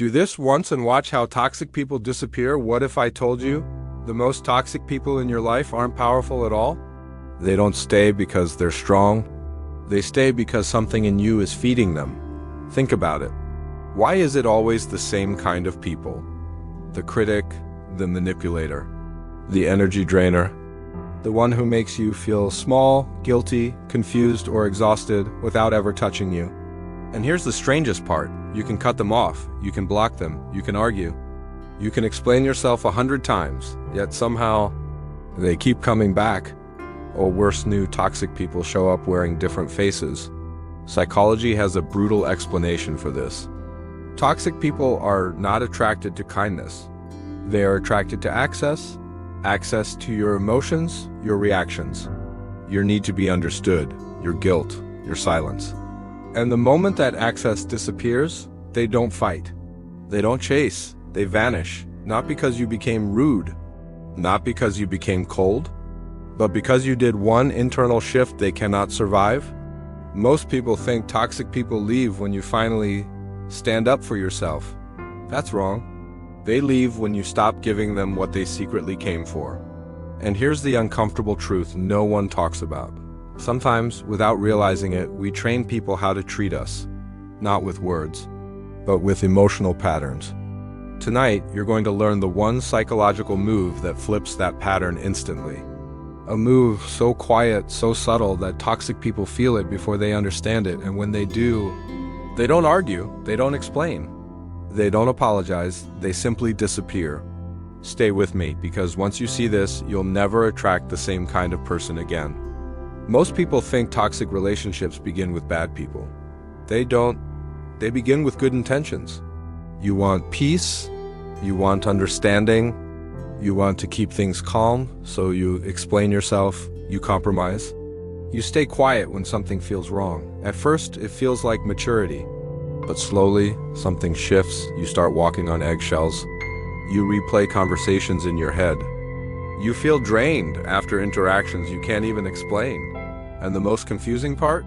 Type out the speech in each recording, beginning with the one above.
Do this once and watch how toxic people disappear. What if I told you the most toxic people in your life aren't powerful at all? They don't stay because they're strong. They stay because something in you is feeding them. Think about it. Why is it always the same kind of people? The critic, the manipulator, the energy drainer, the one who makes you feel small, guilty, confused, or exhausted without ever touching you. And here's the strangest part. You can cut them off, you can block them, you can argue. You can explain yourself 100 times, yet somehow they keep coming back. Or worse, new toxic people show up wearing different faces. Psychology has a brutal explanation for this. Toxic people are not attracted to kindness. They are attracted to access to your emotions, your reactions, your need to be understood, your guilt, your silence. And the moment that access disappears, they don't fight. They don't chase, they vanish. Not because you became rude, not because you became cold, but because you did one internal shift they cannot survive. Most people think toxic people leave when you finally stand up for yourself. That's wrong. They leave when you stop giving them what they secretly came for. And here's the uncomfortable truth no one talks about. Sometimes, without realizing it, we train people how to treat us, not with words, but with emotional patterns. Tonight, you're going to learn the one psychological move that flips that pattern instantly. A move so quiet, so subtle that toxic people feel it before they understand it, and when they do, they don't argue, they don't explain. They don't apologize, they simply disappear. Stay with me, because once you see this, you'll never attract the same kind of person again. Most people think toxic relationships begin with bad people. They don't. They begin with good intentions. You want peace, you want understanding, you want to keep things calm, so you explain yourself, you compromise. You stay quiet when something feels wrong. At first, it feels like maturity. But slowly, something shifts, you start walking on eggshells. You replay conversations in your head. You feel drained after interactions you can't even explain. And the most confusing part?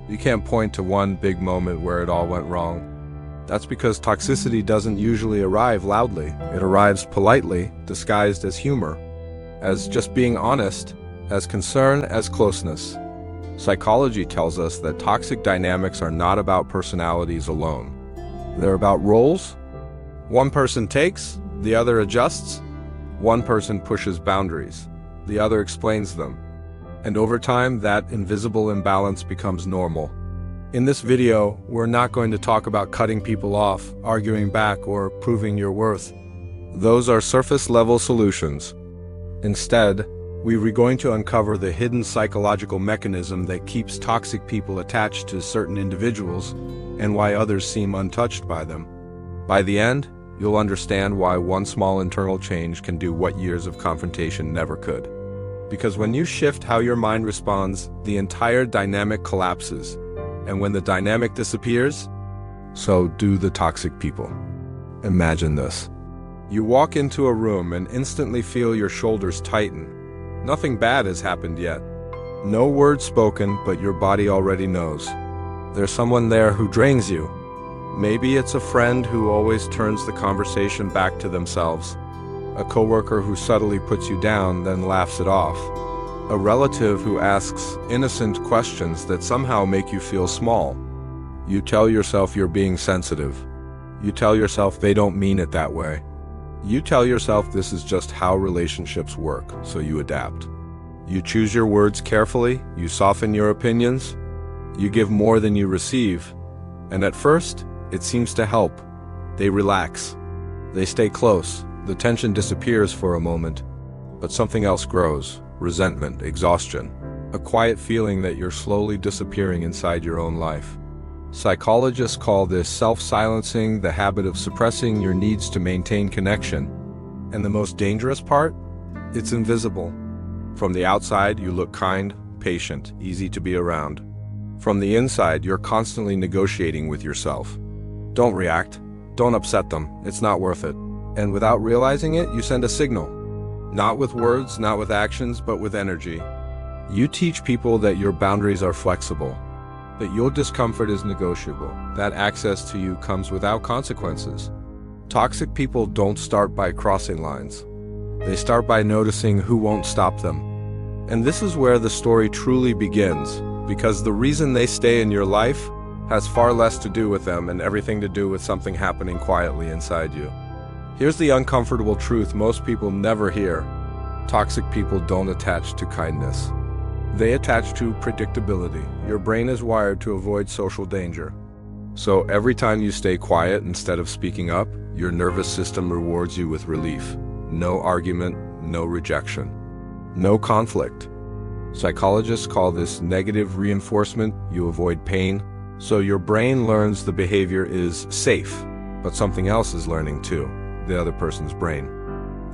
You can't point to one big moment where it all went wrong. That's because toxicity doesn't usually arrive loudly. It arrives politely, disguised as humor, as just being honest, as concern, as closeness. Psychology tells us that toxic dynamics are not about personalities alone. They're about roles. One person takes, the other adjusts. One person pushes boundaries, the other explains them. And over time, that invisible imbalance becomes normal. In this video, we're not going to talk about cutting people off, arguing back, or proving your worth. Those are surface-level solutions. Instead, we're going to uncover the hidden psychological mechanism that keeps toxic people attached to certain individuals and why others seem untouched by them. By the end, you'll understand why one small internal change can do what years of confrontation never could. Because when you shift how your mind responds, the entire dynamic collapses. And when the dynamic disappears, so do the toxic people. Imagine this. You walk into a room and instantly feel your shoulders tighten. Nothing bad has happened yet. No word spoken, but your body already knows. There's someone there who drains you. Maybe it's a friend who always turns the conversation back to themselves. A coworker who subtly puts you down, then laughs it off. A relative who asks innocent questions that somehow make you feel small. You tell yourself you're being sensitive. You tell yourself they don't mean it that way. You tell yourself this is just how relationships work, so you adapt. You choose your words carefully, you soften your opinions, you give more than you receive. And at first, it seems to help. They relax. They stay close. The tension disappears for a moment, but something else grows. Resentment, exhaustion, a quiet feeling that you're slowly disappearing inside your own life. Psychologists call this self-silencing, the habit of suppressing your needs to maintain connection. And the most dangerous part? It's invisible. From the outside, you look kind, patient, easy to be around. From the inside, you're constantly negotiating with yourself. Don't react. Don't upset them. It's not worth it. And without realizing it, you send a signal. Not with words, not with actions, but with energy. You teach people that your boundaries are flexible, that your discomfort is negotiable, that access to you comes without consequences. Toxic people don't start by crossing lines. They start by noticing who won't stop them. And this is where the story truly begins, because the reason they stay in your life has far less to do with them and everything to do with something happening quietly inside you. Here's the uncomfortable truth most people never hear. Toxic people don't attach to kindness. They attach to predictability. Your brain is wired to avoid social danger. So every time you stay quiet instead of speaking up, your nervous system rewards you with relief. No argument, no rejection, no conflict. Psychologists call this negative reinforcement. You avoid pain. So your brain learns the behavior is safe, but something else is learning too, the other person's brain.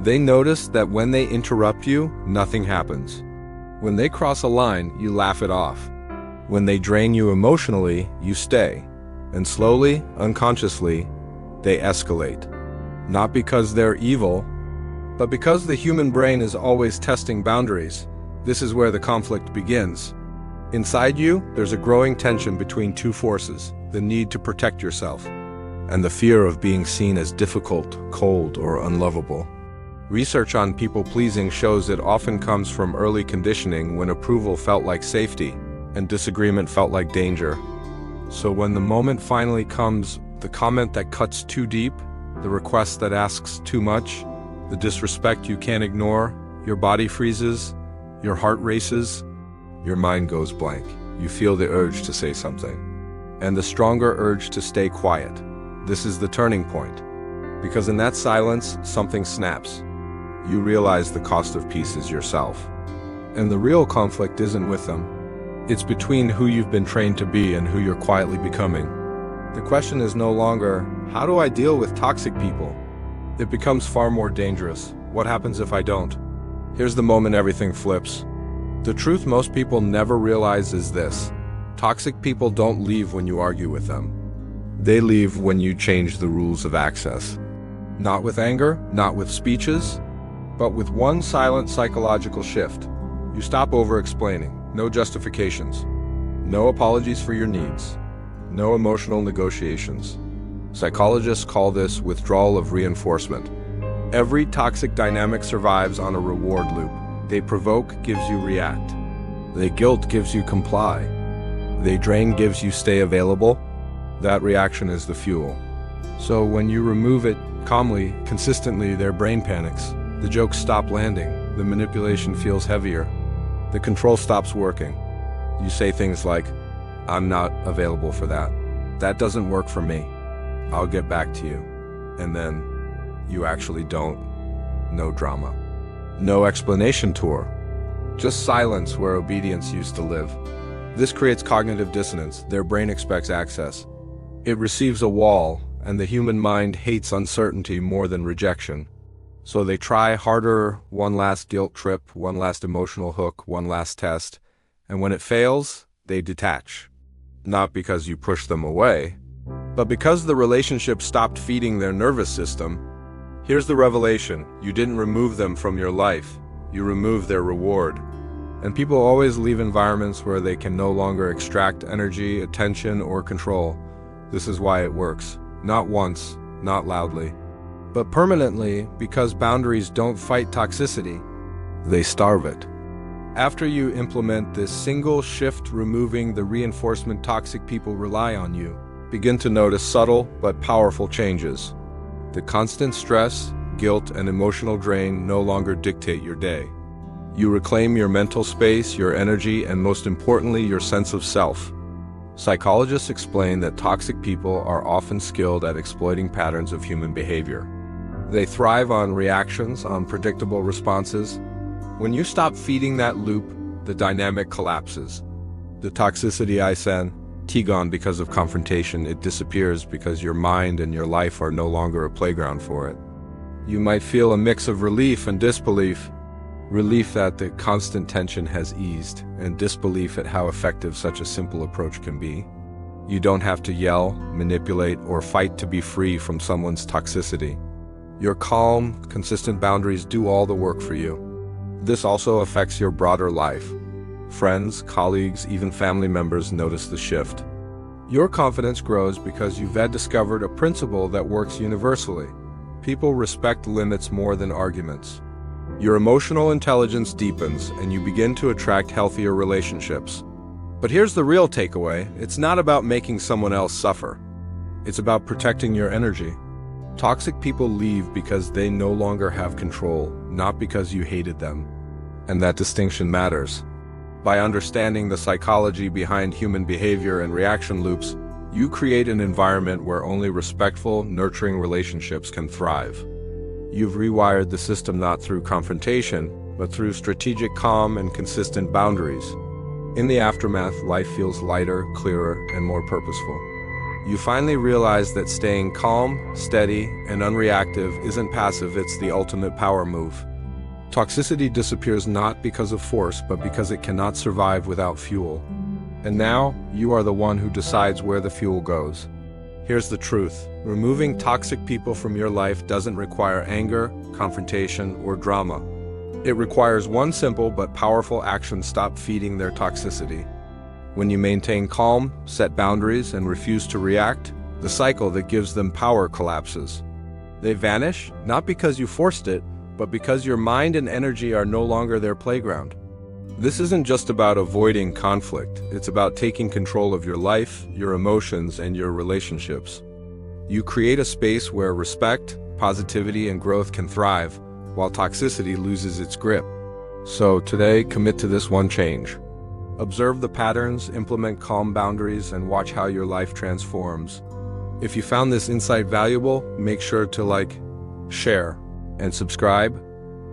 They notice that when they interrupt you, nothing happens. When they cross a line, you laugh it off. When they drain you emotionally, you stay. And slowly, unconsciously, they escalate. Not because they're evil, but because the human brain is always testing boundaries. This is where the conflict begins. Inside you, there's a growing tension between two forces: the need to protect yourself and the fear of being seen as difficult, cold, or unlovable. Research on people-pleasing shows it often comes from early conditioning, when approval felt like safety and disagreement felt like danger. So when the moment finally comes, the comment that cuts too deep, the request that asks too much, the disrespect you can't ignore, your body freezes, your heart races, your mind goes blank. You feel the urge to say something, and the stronger urge to stay quiet. This is the turning point, because in that silence, something snaps. You realize the cost of peace is yourself. And the real conflict isn't with them. It's between who you've been trained to be and who you're quietly becoming. The question is no longer, how do I deal with toxic people? It becomes far more dangerous. What happens if I don't? Here's the moment everything flips. The truth most people never realize is this: toxic people don't leave when you argue with them. They leave when you change the rules of access. Not with anger, not with speeches, but with one silent psychological shift. You stop over-explaining. No justifications. No apologies for your needs. No emotional negotiations. Psychologists call this withdrawal of reinforcement. Every toxic dynamic survives on a reward loop. They provoke gives you react. They guilt gives you comply. They drain gives you stay available. That reaction is the fuel. So when you remove it calmly, consistently, their brain panics. The jokes stop landing. The manipulation feels heavier. The control stops working. You say things like, "I'm not available for that. That doesn't work for me. I'll get back to you." And then you actually don't. No drama. No explanation tour. Just silence where obedience used to live. This creates cognitive dissonance. Their brain expects access. It receives a wall, and the human mind hates uncertainty more than rejection. So they try harder, one last guilt trip, one last emotional hook, one last test, and when it fails, they detach. Not because you push them away, but because the relationship stopped feeding their nervous system. Here's the revelation: you didn't remove them from your life, you removed their reward. And people always leave environments where they can no longer extract energy, attention, or control. This is why it works. Not once, not loudly, but permanently, because boundaries don't fight toxicity, they starve it. After you implement this single shift, removing the reinforcement, toxic people rely on you. Begin to notice subtle but powerful changes. The constant stress, guilt, and emotional drain no longer dictate your day. You reclaim your mental space, your energy, and most importantly, your sense of self. Psychologists explain that toxic people are often skilled at exploiting patterns of human behavior. They thrive on reactions, on predictable responses. When you stop feeding that loop, the dynamic collapses. The toxicity gone because of confrontation. It disappears because your mind and your life are no longer a playground for it. You might feel a mix of relief and disbelief. Relief that the constant tension has eased, and disbelief at how effective such a simple approach can be. You don't have to yell, manipulate, or fight to be free from someone's toxicity. Your calm, consistent boundaries do all the work for you. This also affects your broader life. Friends, colleagues, even family members notice the shift. Your confidence grows because you've discovered a principle that works universally. People respect limits more than arguments. Your emotional intelligence deepens and you begin to attract healthier relationships. But here's the real takeaway. It's not about making someone else suffer. It's about protecting your energy. Toxic people leave because they no longer have control, not because you hated them. And that distinction matters. By understanding the psychology behind human behavior and reaction loops, you create an environment where only respectful, nurturing relationships can thrive. You've rewired the system not through confrontation, but through strategic calm and consistent boundaries. In the aftermath, life feels lighter, clearer, and more purposeful. You finally realize that staying calm, steady, and unreactive isn't passive, it's the ultimate power move. Toxicity disappears not because of force, but because it cannot survive without fuel. And now, you are the one who decides where the fuel goes. Here's the truth. Removing toxic people from your life doesn't require anger, confrontation, or drama. It requires one simple but powerful action: stop feeding their toxicity. When you maintain calm, set boundaries, and refuse to react, the cycle that gives them power collapses. They vanish, not because you forced it, but because your mind and energy are no longer their playground. This isn't just about avoiding conflict, it's about taking control of your life, your emotions, and your relationships. You create a space where respect, positivity, and growth can thrive, while toxicity loses its grip. So today, commit to this one change. Observe the patterns, implement calm boundaries, and watch how your life transforms. If you found this insight valuable, make sure to like, share, and subscribe,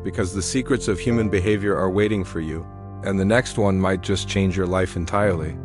because the secrets of human behavior are waiting for you, and the next one might just change your life entirely.